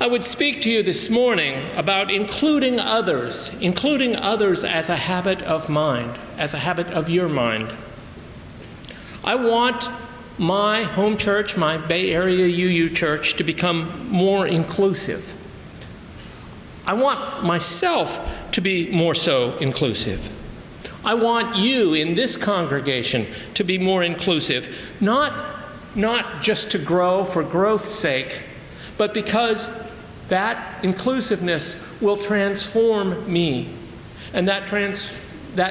I would speak to you this morning about including others as a habit of mind, as a habit of your mind. I want my home church, my Bay Area UU church, to become more inclusive. I want myself to be more so inclusive. I want you in this congregation to be more inclusive, not just to grow for growth's sake, but because that inclusiveness will transform me. And that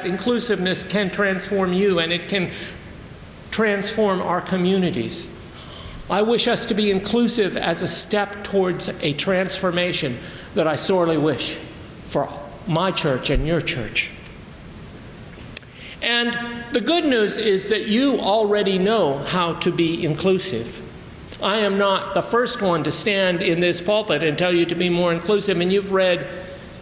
inclusiveness can transform you, and it can transform our communities. I wish us to be inclusive as a step towards a transformation that I sorely wish for my church and your church. And the good news is that you already know how to be inclusive. I am not the first one to stand in this pulpit and tell you to be more inclusive, and you've read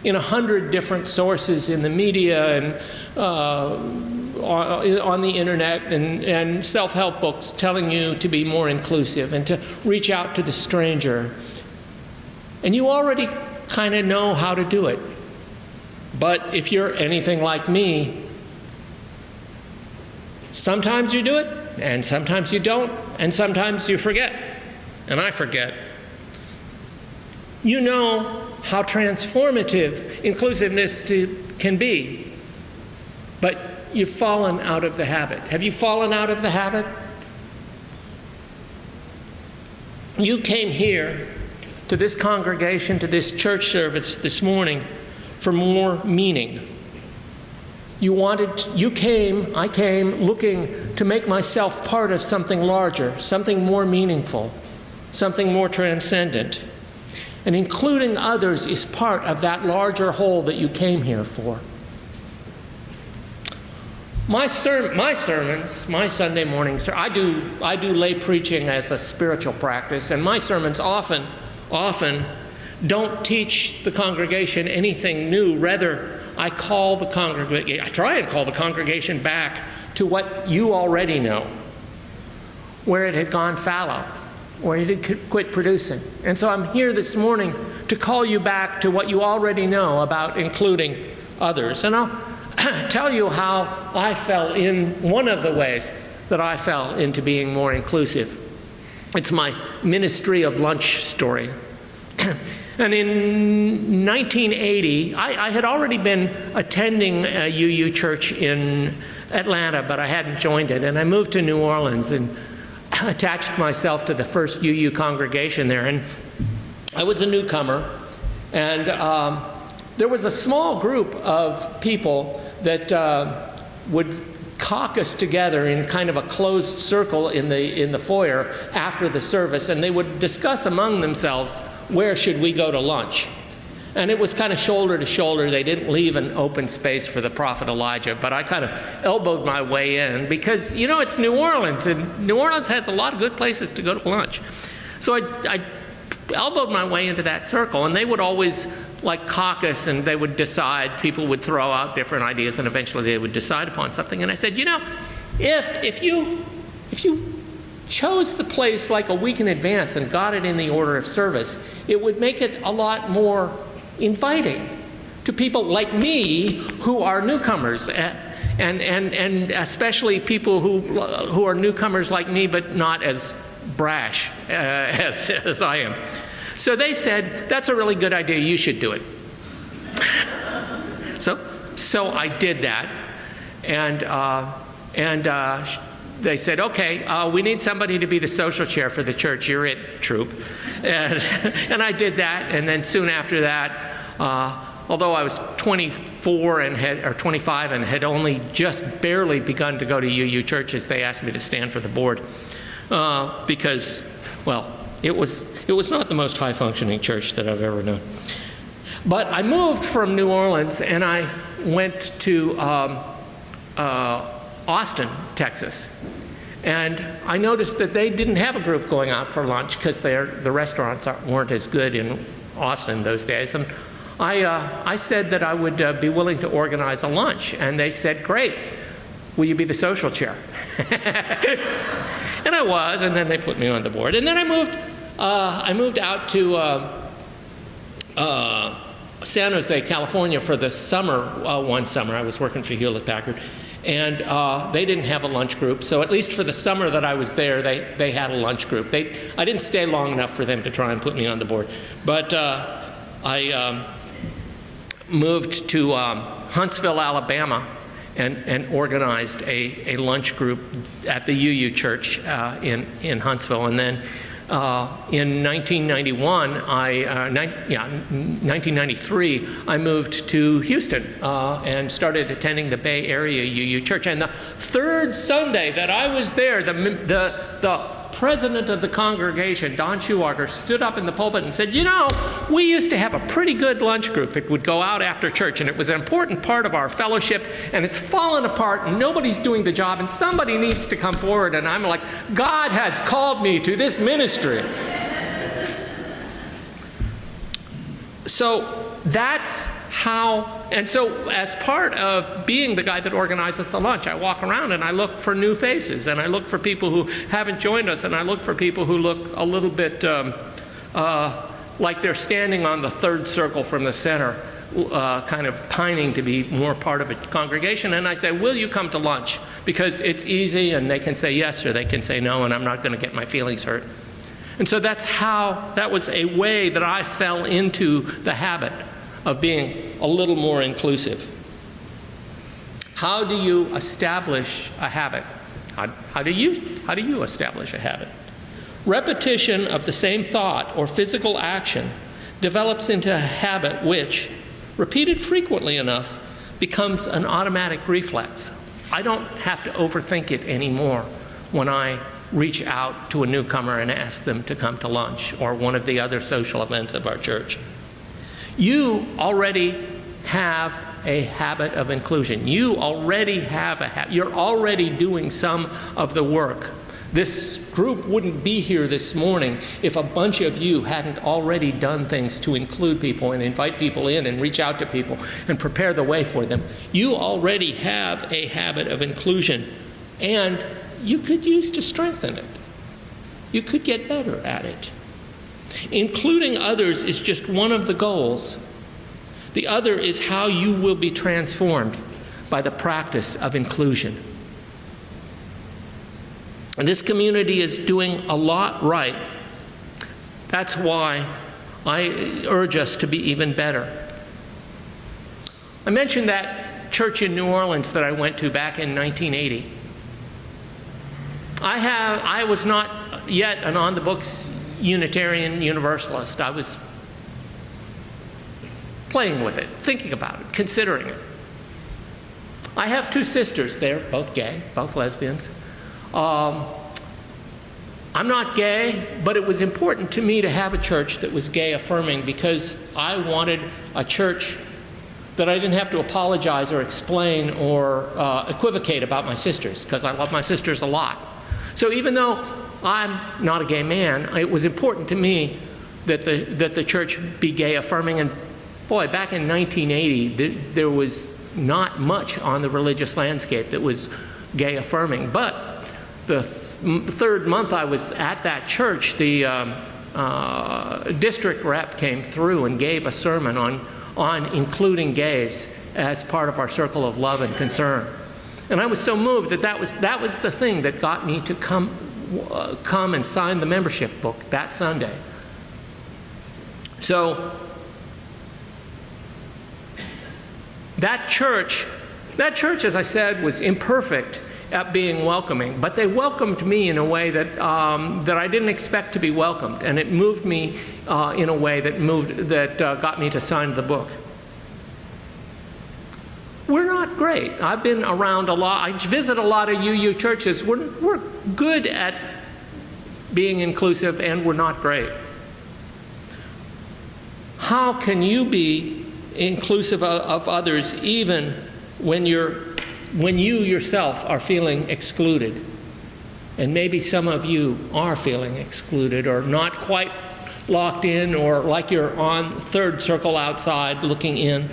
in 100 different sources in the media and on the internet and self-help books telling you to be more inclusive and to reach out to the stranger. And you already kind of know how to do it. But if you're anything like me, sometimes you do it, and sometimes you don't, and sometimes you forget, and I forget. You know how transformative inclusiveness can be, but you've fallen out of the habit. Have you fallen out of the habit? You came here to this congregation, to this church service this morning for more meaning. I came looking to make myself part of something larger, something more meaningful, something more transcendent. And including others is part of that larger whole that you came here for. My sermons, my Sunday mornings, I do lay preaching as a spiritual practice, and my sermons often don't teach the congregation anything new. Rather, I try and call the congregation back to what you already know, where it had gone fallow, where it had quit producing. And so I'm here this morning to call you back to what you already know about including others. And I'll tell you how I fell in one of the ways that I fell into being more inclusive. It's my ministry of lunch story. And in 1980, I had already been attending a UU church in Atlanta, but I hadn't joined it. And I moved to New Orleans and attached myself to the first UU congregation there. And I was a newcomer. And there was a small group of people that would caucus together in kind of a closed circle in the foyer after the service, and they would discuss among themselves, where should we go to lunch? And it was kind of shoulder to shoulder. They didn't leave an open space for the prophet Elijah, but I kind of elbowed my way in because, it's New Orleans, and New Orleans has a lot of good places to go to lunch. So I elbowed my way into that circle, and they would always caucus, and they would decide, people would throw out different ideas, and eventually they would decide upon something. And I said, if you chose the place like a week in advance and got it in the order of service, it would make it a lot more inviting to people like me who are newcomers, and especially people who are newcomers like me but not as brash as I am. So they said, that's a really good idea, you should do it. So I did that, and they said, okay, we need somebody to be the social chair for the church. You're it, Throop. And I did that, and then soon after that, although I was 25 and had only just barely begun to go to UU churches, they asked me to stand for the board because, it was not the most high-functioning church that I've ever known. But I moved from New Orleans, and I went to Austin, Texas. And I noticed that they didn't have a group going out for lunch because the restaurants weren't as good in Austin those days. And I said that I would be willing to organize a lunch. And they said, great, will you be the social chair? And I was, and then they put me on the board. And then I moved out to San Jose, California for the summer. One summer I was working for Hewlett-Packard, and they didn't have a lunch group. So at least for the summer that I was there, they had a lunch group. I didn't stay long enough for them to try and put me on the board. But I moved to Huntsville, Alabama, and organized a lunch group at the UU Church in Huntsville. And then in 1993, I moved to Houston and started attending the Bay Area UU Church. And the third Sunday that I was there, the president of the congregation, Don Schuwager, stood up in the pulpit and said, we used to have a pretty good lunch group that would go out after church, and it was an important part of our fellowship, and it's fallen apart, and nobody's doing the job, and somebody needs to come forward. And I'm like, God has called me to this ministry. So that's how. And so as part of being the guy that organizes the lunch, I walk around and I look for new faces, and I look for people who haven't joined us, and I look for people who look a little bit like they're standing on the third circle from the center, kind of pining to be more part of a congregation. And I say, will you come to lunch? Because it's easy, and they can say yes or they can say no, and I'm not going to get my feelings hurt. And so that was a way that I fell into the habit of being a little more inclusive. How do you establish a habit? How do you establish a habit? Repetition of the same thought or physical action develops into a habit which, repeated frequently enough, becomes an automatic reflex. I don't have to overthink it anymore when I reach out to a newcomer and ask them to come to lunch or one of the other social events of our church. You already have a habit of inclusion. You already have a habit. You're already doing some of the work. This group wouldn't be here this morning if a bunch of you hadn't already done things to include people and invite people in and reach out to people and prepare the way for them. You already have a habit of inclusion, and you could use to strengthen it. You could get better at it. Including others is just one of the goals. The other is how you will be transformed by the practice of inclusion. And this community is doing a lot right. That's why I urge us to be even better. I mentioned that church in New Orleans that I went to back in 1980. I was not yet an on-the-books Unitarian Universalist. I was playing with it, thinking about it, considering it. I have two sisters. They're both gay, both lesbians. I'm not gay, but it was important to me to have a church that was gay affirming, because I wanted a church that I didn't have to apologize or explain or equivocate about my sisters, because I love my sisters a lot. So even though I'm not a gay man, it was important to me that the church be gay affirming. And boy, back in 1980, there was not much on the religious landscape that was gay affirming. But the third month I was at that church, the district rep came through and gave a sermon on including gays as part of our circle of love and concern. And I was so moved that that was the thing that got me to come and sign the membership book that Sunday. So that church, as I said, was imperfect at being welcoming, but they welcomed me in a way that I didn't expect to be welcomed, and it moved me in a way that got me to sign the book. We're not great. I've been around a lot. I visit a lot of UU churches. We're good at being inclusive, and we're not great. How can you be inclusive of others even when you yourself are feeling excluded? And maybe some of you are feeling excluded or not quite locked in, or like you're on third circle outside looking in.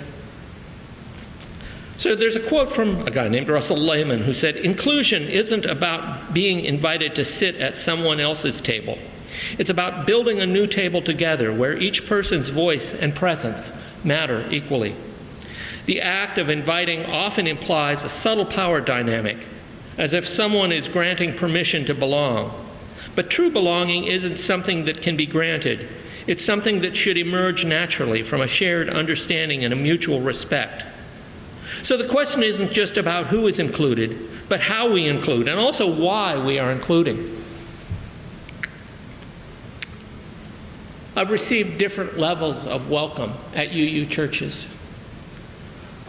So there's a quote from a guy named Russell Lehman who said, "Inclusion isn't about being invited to sit at someone else's table. It's about building a new table together where each person's voice and presence matter equally. The act of inviting often implies a subtle power dynamic, as if someone is granting permission to belong. But true belonging isn't something that can be granted. It's something that should emerge naturally from a shared understanding and a mutual respect. So the question isn't just about who is included, but how we include, and also why we are including. I've received different levels of welcome at UU churches.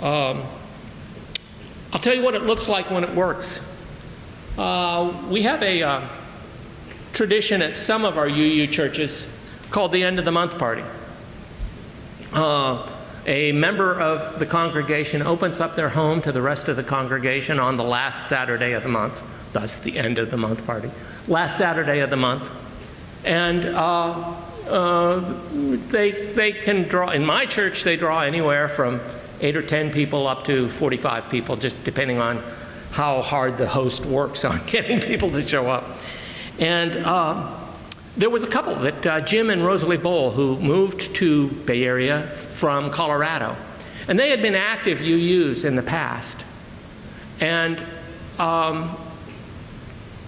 I'll tell you what it looks like when it works. We have a tradition at some of our UU churches called the end of the month party. A member of the congregation opens up their home to the rest of the congregation on the last Saturday of the month, thus the end of the month party, last Saturday of the month. And they can draw, in my church, they draw anywhere from 8 or 10 people up to 45 people, just depending on how hard the host works on getting people to show up. And there was a couple, that Jim and Rosalie Bowl, who moved to Bay Area from Colorado. And they had been active UUs in the past. And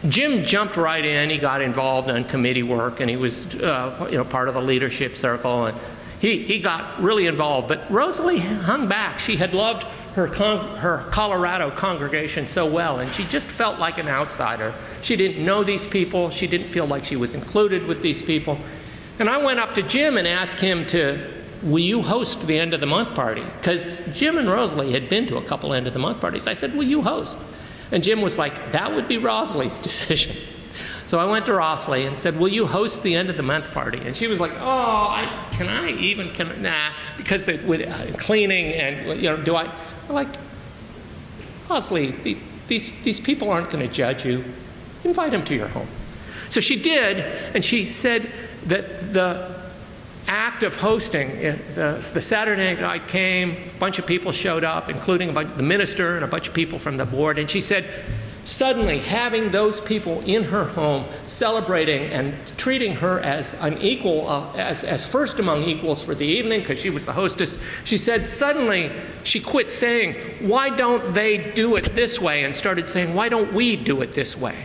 Jim jumped right in. He got involved in committee work, and he was part of the leadership circle. And he got really involved. But Rosalie hung back. She had loved her Colorado congregation so well, and she just felt like an outsider. She didn't know these people. She didn't feel like she was included with these people. And I went up to Jim and asked him will you host the end of the month party? Because Jim and Rosalie had been to a couple end of the month parties. I said, will you host? And Jim was like, that would be Rosalie's decision. So I went to Rosalie and said, will you host the end of the month party? And she was like, nah, because with cleaning and, do I? I'm like, Rosalie, these people aren't going to judge you. Invite them to your home. So she did, and she said that the act of hosting, the Saturday night I came, a bunch of people showed up, including the minister and a bunch of people from the board, and she said, suddenly having those people in her home celebrating and treating her as an equal, as first among equals for the evening, because she was the hostess, she said suddenly she quit saying, why don't they do it this way, and started saying, why don't we do it this way?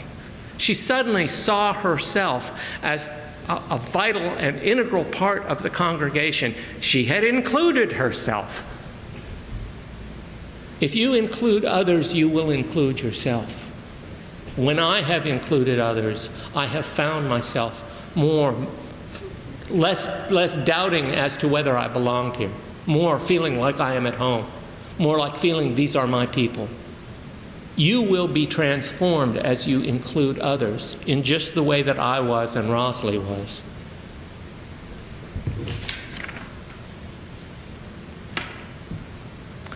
She suddenly saw herself as a vital and integral part of the congregation. She had included herself. If you include others, you will include yourself. When I have included others, I have found myself less doubting as to whether I belonged here, more feeling like I am at home, more like feeling these are my people. You will be transformed as you include others in just the way that I was and Rosalie was.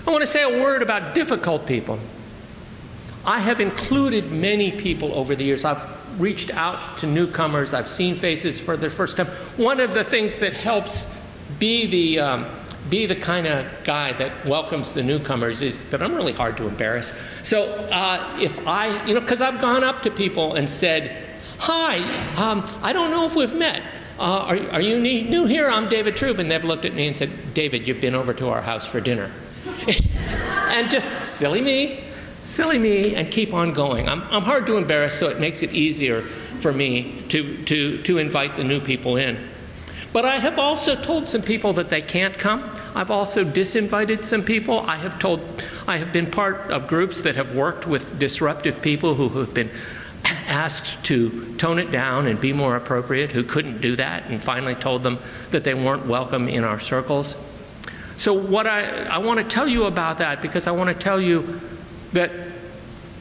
I want to say a word about difficult people. I have included many people over the years. I've reached out to newcomers. I've seen faces for the first time. One of the things that helps be the kind of guy that welcomes the newcomers is that I'm really hard to embarrass. So if I, because I've gone up to people and said, hi, I don't know if we've met. Are you new here? I'm David Throop. And they've looked at me and said, David, you've been over to our house for dinner. And just silly me, and keep on going. I'm hard to embarrass, so it makes it easier for me to invite the new people in. But I have also told some people that they can't come. I've also disinvited some people. I have been part of groups that have worked with disruptive people who have been asked to tone it down and be more appropriate, who couldn't do that, and finally told them that they weren't welcome in our circles. So what I want to tell you about that, because I want to tell you that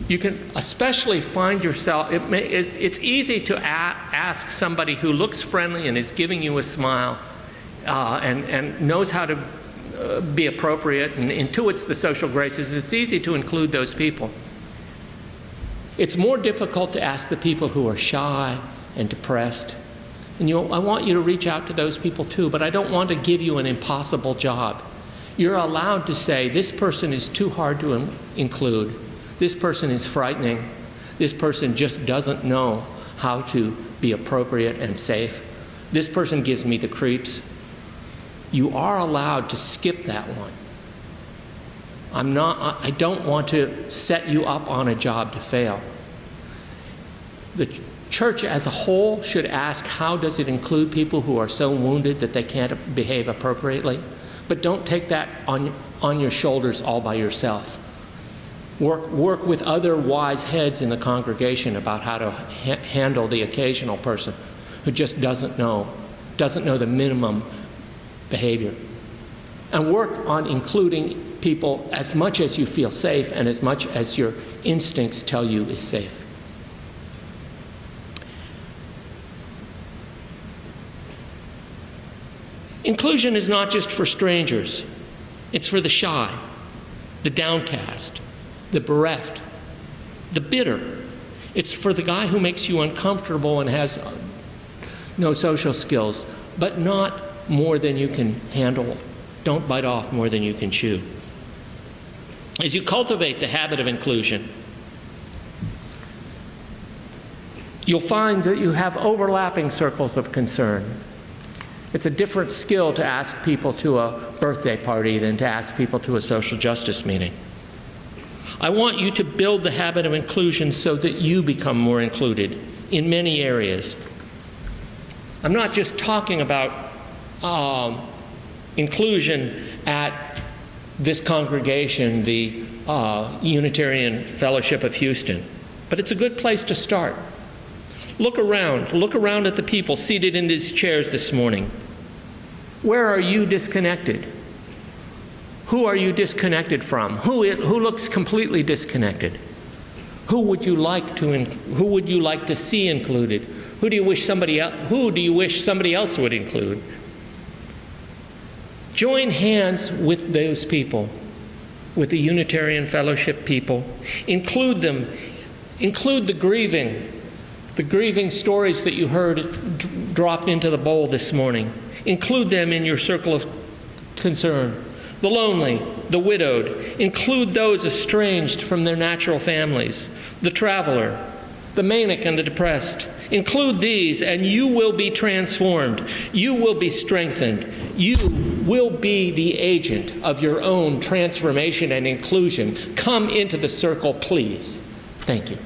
you can especially find yourself, it's easy to ask somebody who looks friendly and is giving you a smile and knows how to be appropriate and intuits the social graces. It's easy to include those people. It's more difficult to ask the people who are shy and depressed. And I want you to reach out to those people too, but I don't want to give you an impossible job. You're allowed to say, this person is too hard to include. This person is frightening. This person just doesn't know how to be appropriate and safe. This person gives me the creeps. You are allowed to skip that one. I don't want to set you up on a job to fail. The church as a whole should ask, how does it include people who are so wounded that they can't behave appropriately? But don't take that on your shoulders all by yourself. Work with other wise heads in the congregation about how to handle the occasional person who just doesn't know the minimum behavior. And work on including people as much as you feel safe and as much as your instincts tell you is safe. Inclusion is not just for strangers. It's for the shy, the downcast, the bereft, the bitter. It's for the guy who makes you uncomfortable and has no social skills, but not more than you can handle. Don't bite off more than you can chew. As you cultivate the habit of inclusion, you'll find that you have overlapping circles of concern. It's a different skill to ask people to a birthday party than to ask people to a social justice meeting. I want you to build the habit of inclusion so that you become more included in many areas. I'm not just talking about inclusion at this congregation, the Unitarian Fellowship of Houston, but it's a good place to start. Look around at the people seated in these chairs this morning. Where are you disconnected? Who are you disconnected from? Who looks completely disconnected? Who would you like to see included? Who do you wish somebody else would include? Join hands with those people, with the Unitarian Fellowship people. Include them. Include the grieving stories that you heard dropped into the bowl this morning. Include them in your circle of concern. The lonely, the widowed. Include those estranged from their natural families. The traveler, the manic and the depressed. Include these and you will be transformed. You will be strengthened. You will be the agent of your own transformation and inclusion. Come into the circle, please. Thank you.